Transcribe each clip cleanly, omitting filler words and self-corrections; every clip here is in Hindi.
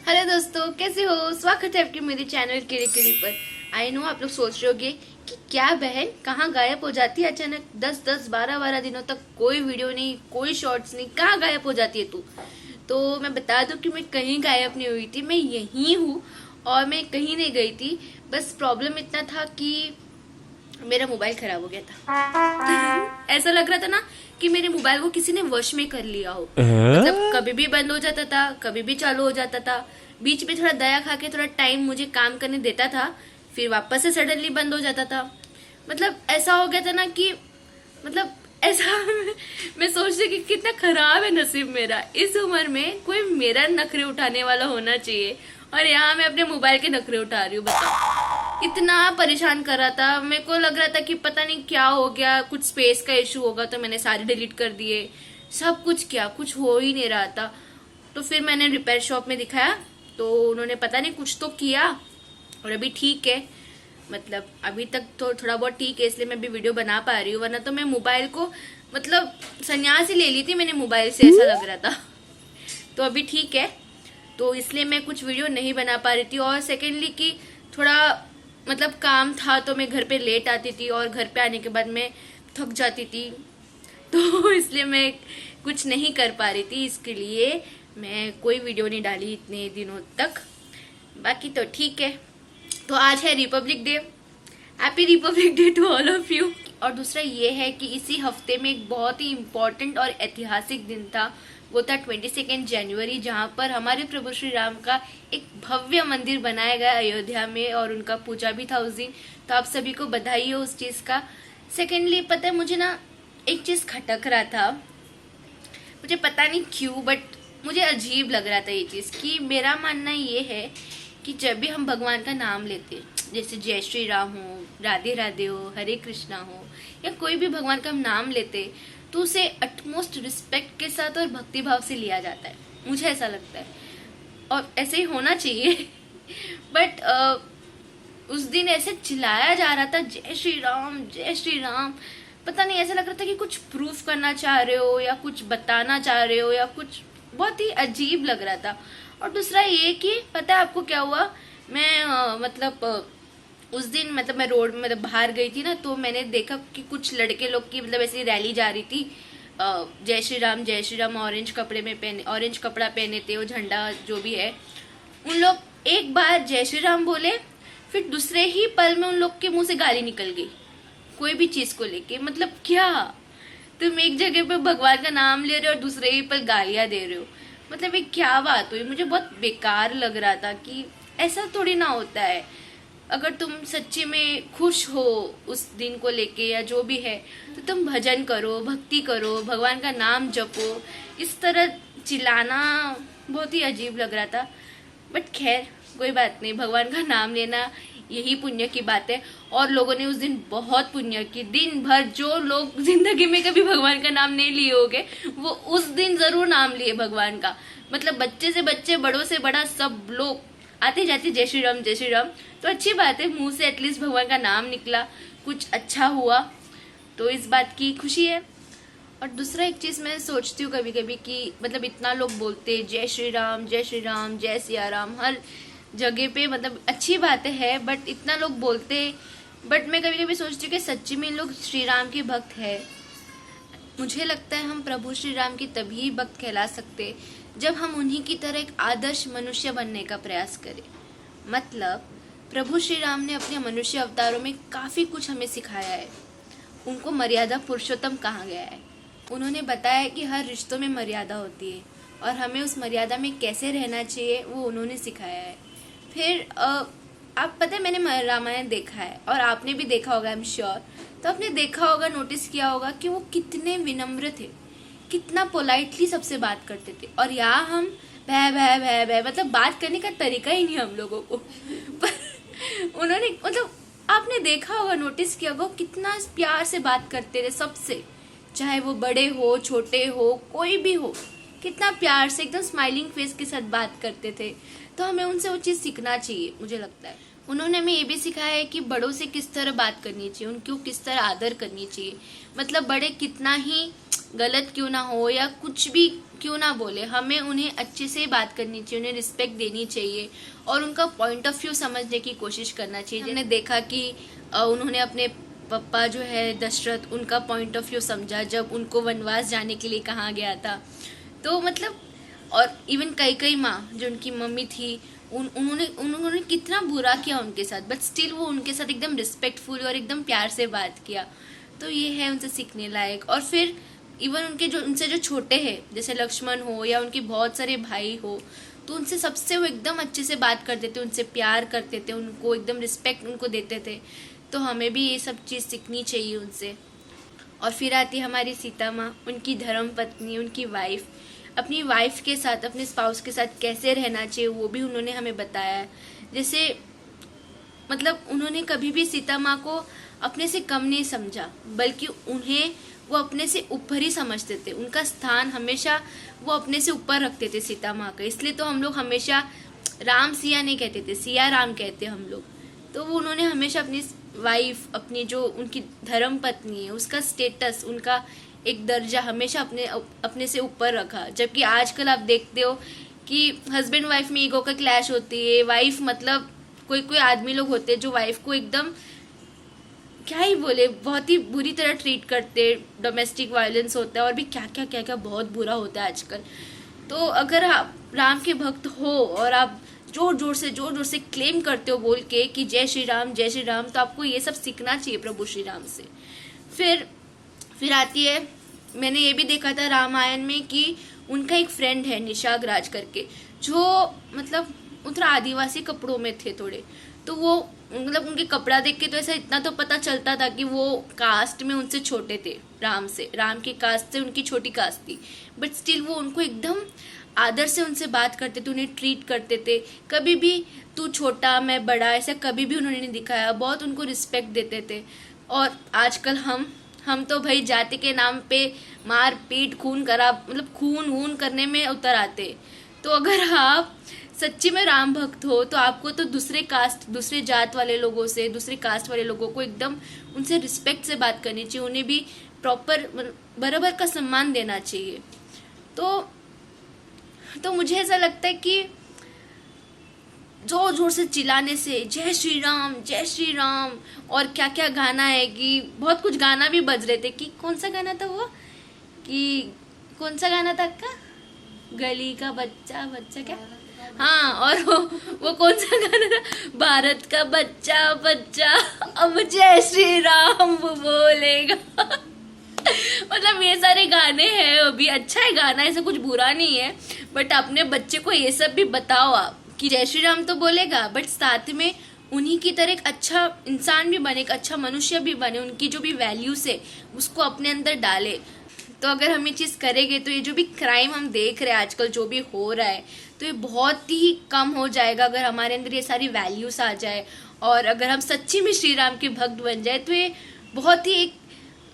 हेलो दोस्तों, कैसे हो? स्वागत है आपके मेरे चैनल किरी किरी पर। आई नो आप लोग सोच रहे होगे कि क्या बहन कहाँ गायब हो जाती है अचानक 10-10 12-12 दिनों तक कोई वीडियो नहीं, कोई शॉर्ट्स नहीं, कहाँ गायब हो जाती है तू? तो मैं बता दूं कि मैं कहीं गायब नहीं हुई थी, मैं यहीं हूँ और मैं कहीं नहीं गई थी। बस प्रॉब्लम इतना था कि मेरा मोबाइल खराब हो गया था। ऐसा लग रहा था ना कि मेरे मोबाइल को किसी ने वश में कर लिया हो। मतलब कभी भी बंद हो जाता था, कभी भी चालू हो जाता था। बीच में थोड़ा दया खा के थोड़ा टाइम मुझे काम करने देता था, फिर वापस से सडनली बंद हो जाता था। मतलब ऐसा हो गया था ना कि मतलब ऐसा मैं सोच रही कि कितना खराब है नसीब मेरा। इस उम्र में कोई मेरा नखरे उठाने वाला होना चाहिए और यहाँ मैं अपने मोबाइल के नखरे उठा रही हूँ। बताओ, इतना परेशान कर रहा था। मेरे को लग रहा था कि पता नहीं क्या हो गया, कुछ स्पेस का इशू होगा, तो मैंने सारे डिलीट कर दिए। सब कुछ किया, कुछ हो ही नहीं रहा था। तो फिर मैंने रिपेयर शॉप में दिखाया, तो उन्होंने पता नहीं कुछ तो किया और अभी ठीक है। मतलब अभी तक तो थोड़ा बहुत ठीक है, इसलिए मैं भी वीडियो बना पा रही हूँ, वरना तो मैं मोबाइल को मतलब संन्यास ही ले ली थी मैंने मोबाइल से, ऐसा लग रहा था। तो अभी ठीक है, तो इसलिए मैं कुछ वीडियो नहीं बना पा रही थी। और सेकेंडली कि थोड़ा मतलब काम था, तो मैं घर पे लेट आती थी और घर पे आने के बाद मैं थक जाती थी, तो इसलिए मैं कुछ नहीं कर पा रही थी। इसके लिए मैं कोई वीडियो नहीं डाली इतने दिनों तक। बाकी तो ठीक है। तो आज है republic day. Happy republic day to all of you. और दूसरा ये है कि इसी हफ्ते में एक बहुत ही इम्पोर्टेंट और ऐतिहासिक दिन था। वो था 22 जनवरी, जहाँ पर हमारे प्रभु श्री राम का एक भव्य मंदिर बनाया गया अयोध्या में और उनका पूजा भी था उस दिन। तो आप सभी को बधाई हो उस चीज का। सेकेंडली पता है मुझे ना एक चीज खटक रहा था, मुझे पता नहीं क्यों, बट मुझे अजीब लग रहा था ये चीज। कि मेरा मानना ये है कि जब भी हम भगवान का नाम लेते हैं, जैसे जय श्री राम हो, राधे राधे हो, हरे कृष्णा हो, या कोई भी भगवान का हम नाम लेते, तो उसे अटमोस्ट रिस्पेक्ट के साथ और भक्ति भाव से लिया जाता है। मुझे ऐसा लगता है और ऐसे ही होना चाहिए। बट उस दिन ऐसे चिल्लाया जा रहा था जय श्री राम जय श्री राम। पता नहीं, ऐसा लग रहा था कि कुछ प्रूफ करना चाह रहे हो या कुछ बताना चाह रहे हो या कुछ, बहुत ही अजीब लग रहा था। और दूसरा ये कि पता है आपको क्या हुआ, मैं उस दिन मतलब मैं रोड में मतलब बाहर गई थी ना, तो मैंने देखा कि कुछ लड़के लोग की मतलब ऐसी रैली जा रही थी। जय श्री राम ऑरेंज कपड़े में पहने, ऑरेंज कपड़ा पहने थे, वो झंडा जो भी है। उन लोग एक बार जय श्री राम बोले, फिर दूसरे ही पल में उन लोग के मुंह से गाली निकल गई कोई भी चीज को लेके। मतलब क्या, तुम एक जगह पे भगवान का नाम ले रहे हो और दूसरे ही पल गालियां दे रहे हो। मतलब ये क्या बात हुई? मुझे बहुत बेकार लग रहा था कि ऐसा थोड़ी ना होता है। अगर तुम सच्ची में खुश हो उस दिन को लेके या जो भी है, तो तुम भजन करो, भक्ति करो, भगवान का नाम जपो। इस तरह चिल्लाना बहुत ही अजीब लग रहा था। बट खैर कोई बात नहीं, भगवान का नाम लेना यही पुण्य की बात है। और लोगों ने उस दिन बहुत पुण्य की। दिन भर जो लोग जिंदगी में कभी भगवान का नाम नहीं लिए होंगे, वो उस दिन जरूर नाम लिए भगवान का। मतलब बच्चे से बच्चे, बड़ों से बड़ा, सब लोग आते जाते जय श्री राम जय श्री राम। तो अच्छी बात है, मुंह से एटलीस्ट भगवान का नाम निकला, कुछ अच्छा हुआ, तो इस बात की खुशी है। और दूसरा एक चीज मैं सोचती हूँ कभी कभी कि मतलब इतना लोग बोलते जय श्री राम जय श्री राम, जय सिया राम हर जगह पे, मतलब अच्छी बातें है, बट इतना लोग बोलते, बट मैं कभी कभी सोचती हूँ कि सच्ची में इन लोग श्री राम के भक्त है। मुझे लगता है हम प्रभु श्री राम की तभी भक्त कहला सकते जब हम उन्हीं की तरह एक आदर्श मनुष्य बनने का प्रयास करें। मतलब प्रभु श्री राम ने अपने मनुष्य अवतारों में काफी कुछ हमें सिखाया है। उनको मर्यादा पुरुषोत्तम कहा गया है। उन्होंने बताया कि हर रिश्तों में मर्यादा होती है और हमें उस मर्यादा में कैसे रहना चाहिए वो उन्होंने सिखाया है। फिर आप पता है मैंने रामायण देखा है और आपने भी देखा होगा, आई एम श्योर। तो आपने देखा होगा, नोटिस किया होगा कि वो कितने विनम्र थे, कितना पोलाइटली सबसे बात करते थे। और यहाँ हम भय भय भय भय, मतलब बात करने का तरीका ही नहीं हम लोगों को। पर उन्होंने मतलब आपने देखा होगा, नोटिस किया होगा, कितना प्यार से बात करते थे सबसे, चाहे वो बड़े हो छोटे हो कोई भी हो, कितना प्यार से एकदम स्माइलिंग फेस के साथ बात करते थे। तो हमें उनसे वो चीज सीखना चाहिए मुझे लगता है। उन्होंने हमें ये भी सिखाया है कि बड़ों से किस तरह बात करनी चाहिए, उनको किस तरह आदर करनी चाहिए। मतलब बड़े कितना ही गलत क्यों ना हो या कुछ भी क्यों ना बोले, हमें उन्हें अच्छे से बात करनी चाहिए, उन्हें रिस्पेक्ट देनी चाहिए और उनका पॉइंट ऑफ व्यू समझने की कोशिश करना चाहिए। हमने देखा कि उन्होंने अपने पापा जो है दशरथ, उनका पॉइंट ऑफ व्यू समझा जब उनको वनवास जाने के लिए कहा गया था। तो मतलब और इवन कई माँ जो उनकी मम्मी थी, उन्होंने कितना बुरा किया उनके साथ, बट स्टिल वो उनके साथ एकदम रिस्पेक्टफुल और एकदम प्यार से बात किया। तो ये है उनसे सीखने लायक। और फिर इवन उनसे जो छोटे हैं, जैसे लक्ष्मण हो या उनके बहुत सारे भाई हो, तो उनसे सबसे वो एकदम अच्छे से बात करते थे, उनसे प्यार करते थे, उनको एकदम रिस्पेक्ट उनको देते थे। तो हमें भी ये सब चीज़ सीखनी चाहिए उनसे। और फिर आती हमारी सीता माँ, उनकी धर्म पत्नी, उनकी वाइफ। अपनी वाइफ के साथ, अपने स्पाउस के साथ कैसे रहना चाहिए वो भी उन्होंने हमें बताया है। जैसे मतलब उन्होंने कभी भी सीता माँ को अपने से कम नहीं समझा, बल्कि उन्हें वो अपने से ऊपर ही समझते थे। उनका स्थान हमेशा वो अपने से ऊपर रखते थे सीता माँ का। इसलिए तो हम लोग हमेशा राम सिया नहीं कहते थे, सिया राम कहते हम लोग। तो वो उन्होंने हमेशा अपनी वाइफ, अपनी जो उनकी धर्म पत्नी है, उसका स्टेटस, उनका एक दर्जा हमेशा अपने से ऊपर रखा। जबकि आजकल आप देखते हो कि हस्बैंड वाइफ में ईगो का क्लैश होती है। वाइफ मतलब कोई आदमी लोग होते हैं जो वाइफ को एकदम क्या ही बोले, बहुत ही बुरी तरह ट्रीट करते, डोमेस्टिक वायलेंस होता है और भी क्या क्या बहुत बुरा होता है आजकल। तो अगर आप राम के भक्त हो और आप जोर जोर से क्लेम करते हो बोल के कि जय श्री राम जय श्री राम, तो आपको ये सब सीखना चाहिए प्रभु श्री राम से। फिर आती है, मैंने ये भी देखा था रामायण में कि उनका एक फ्रेंड है निशाग राज करके, जो मतलब उतना आदिवासी कपड़ों में थे थोड़े। तो वो मतलब उनके कपड़ा देख के तो ऐसा इतना तो पता चलता था कि वो कास्ट में उनसे छोटे थे, राम की कास्ट से उनकी छोटी कास्ट थी। बट स्टिल वो उनको एकदम आदर से उनसे बात करते थे, उन्हें ट्रीट करते थे। कभी भी तू छोटा मैं बड़ा ऐसा कभी भी उन्होंने नहीं दिखाया, बहुत उनको रिस्पेक्ट देते थे। और आजकल हम तो भाई जाति के नाम पे मार पीट खून करा, मतलब खून वून करने में उतर आते। तो अगर आप सच्ची में राम भक्त हो तो आपको तो दूसरे जात वाले लोगों से, दूसरे कास्ट वाले लोगों को एकदम उनसे रिस्पेक्ट से बात करनी चाहिए, उन्हें भी प्रॉपर बराबर का सम्मान देना चाहिए। तो मुझे ऐसा लगता है कि जोर जोर से चिल्लाने से जय श्री राम और क्या क्या गाना है कि बहुत कुछ गाना भी बज रहे थे कि कौन सा गाना था वो, कि कौन सा गाना था का गली का बच्चा क्या, हाँ, और वो कौन सा गाना था, भारत का बच्चा अब जय श्री राम वो बोलेगा। मतलब ये सारे गाने हैं, अभी अच्छा है गाना, ऐसा कुछ बुरा नहीं है। बट अपने बच्चे को ये सब भी बताओ आप कि जय श्री राम तो बोलेगा, बट साथ में उन्हीं की तरह एक अच्छा इंसान भी बने, एक अच्छा मनुष्य भी बने, उनकी जो भी वैल्यूज है उसको अपने अंदर डाले। तो अगर हम ये चीज करेंगे तो ये जो भी क्राइम हम देख रहे हैं आजकल जो भी हो रहा है, तो ये बहुत ही कम हो जाएगा अगर हमारे अंदर ये सारी वैल्यूज आ जाए। और अगर हम सच्ची में श्री राम के भक्त बन जाए तो ये बहुत ही एक,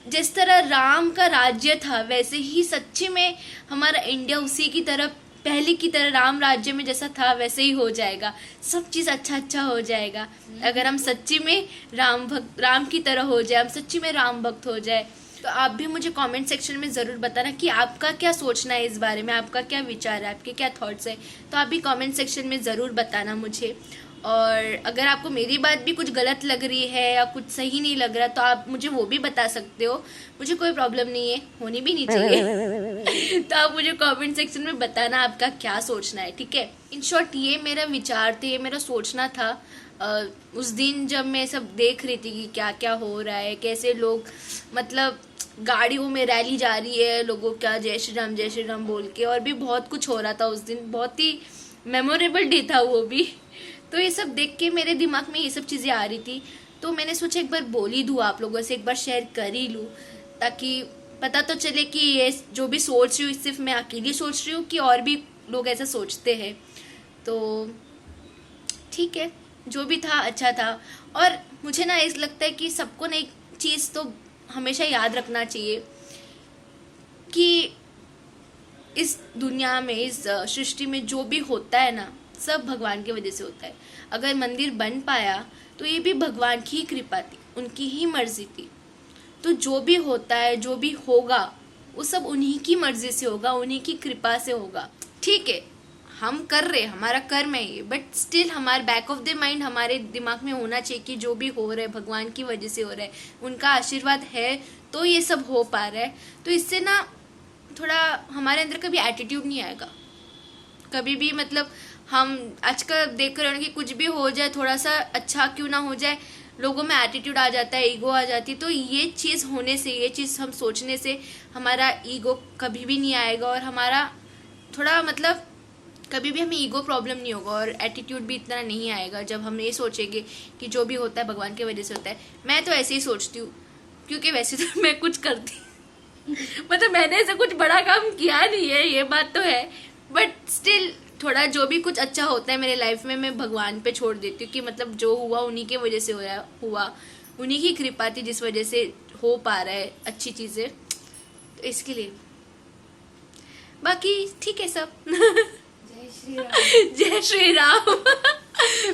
जिस तरह राम का राज्य था वैसे ही सच्ची में हमारा इंडिया उसी की तरह, पहले की तरह राम राज्य में जैसा था वैसे ही हो जाएगा। सब चीज अच्छा हो जाएगा अगर हम सच्ची में राम की तरह हो जाए, हम सच्ची में राम भक्त हो जाए। तो आप भी मुझे कमेंट सेक्शन में ज़रूर बताना कि आपका क्या सोचना है इस बारे में, आपका क्या विचार है, आपके क्या थॉट्स है। तो आप भी कमेंट सेक्शन में ज़रूर बताना मुझे। और अगर आपको मेरी बात भी कुछ गलत लग रही है या कुछ सही नहीं लग रहा तो आप मुझे वो भी बता सकते हो, मुझे कोई प्रॉब्लम नहीं है, होनी भी नहीं चाहिए। तो आप मुझे कमेंट सेक्शन में बताना आपका क्या सोचना है, ठीक है। इन शॉर्ट ये मेरा विचार थे, ये मेरा सोचना था उस दिन जब मैं सब देख रही थी कि क्या क्या हो रहा है, कैसे लोग मतलब गाड़ियों में रैली जा रही है, लोगों क्या जय श्री राम बोल के, और भी बहुत कुछ हो रहा था उस दिन, बहुत ही मेमोरेबल डे था वो भी। तो ये सब देख के मेरे दिमाग में ये सब चीज़ें आ रही थी, तो मैंने सोचा एक बार बोल ही दूँ आप लोगों से, एक बार शेयर कर ही लूँ, ताकि पता तो चले कि ये जो भी सोच रही हूँ सिर्फ मैं अकेली सोच रही हूँ कि और भी लोग ऐसा सोचते हैं। तो ठीक है, जो भी था अच्छा था। और मुझे ना ऐसा लगता है कि सबको ना एक चीज़ तो हमेशा याद रखना चाहिए कि इस दुनिया में, इस सृष्टि में जो भी होता है ना, सब भगवान की वजह से होता है। अगर मंदिर बन पाया तो ये भी भगवान की ही कृपा थी, उनकी ही मर्जी थी। तो जो भी होता है, जो भी होगा, वो सब उन्हीं की मर्जी से होगा, उन्हीं की कृपा से होगा। ठीक है, हम कर रहे, हमारा कर्म है ये, बट स्टिल हमारे बैक ऑफ द माइंड हमारे दिमाग में होना चाहिए कि जो भी हो रहा है भगवान की वजह से हो रहा है, उनका आशीर्वाद है तो ये सब हो पा रहा है। तो इससे ना थोड़ा हमारे अंदर कभी एटीट्यूड नहीं आएगा कभी भी। मतलब हम आजकल देख रहे हो कि कुछ भी हो जाए, थोड़ा सा अच्छा क्यों ना हो जाए, लोगों में एटीट्यूड आ जाता है, ईगो आ जाती है। तो ये चीज़ होने से, ये चीज़ हम सोचने से हमारा ईगो कभी भी नहीं आएगा, और हमारा थोड़ा मतलब कभी भी हमें ईगो प्रॉब्लम नहीं होगा, और एटीट्यूड भी इतना नहीं आएगा जब हम ये सोचेंगे कि जो भी होता है भगवान की वजह से होता है। मैं तो ऐसे ही सोचती हूँ, क्योंकि वैसे तो मैं कुछ करती मतलब मैंने ऐसा कुछ बड़ा काम किया नहीं है, ये बात तो है, बट स्टिल थोड़ा जो भी कुछ अच्छा होता है मेरे लाइफ में मैं भगवान पे छोड़ देती हूँ कि मतलब जो हुआ उन्हीं की वजह से हुआ, उन्हीं की कृपा थी जिस वजह से हो पा रहा है अच्छी चीजें, तो इसके लिए बाकी ठीक है सब। जय श्री राम। जय श्री राम।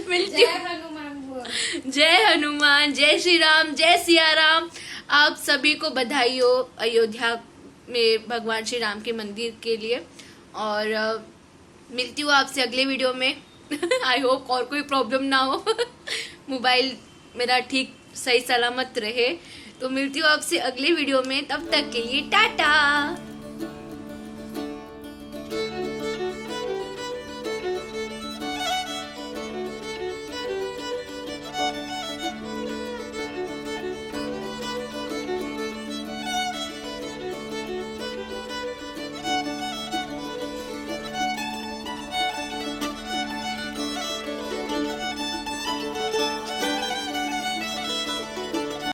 मिलती जय हनुमान बोल। जय हनुमान, जय श्री राम, जय सिया राम। आप सभी को बधाई हो अयोध्या में भगवान श्री राम के मंदिर के लिए, और मिलती हूँ आपसे अगले वीडियो में। आई होप और कोई प्रॉब्लम ना हो, मोबाइल मेरा ठीक सही सलामत रहे। तो मिलती हूँ आपसे अगले वीडियो में, तब तक के लिए टाटा।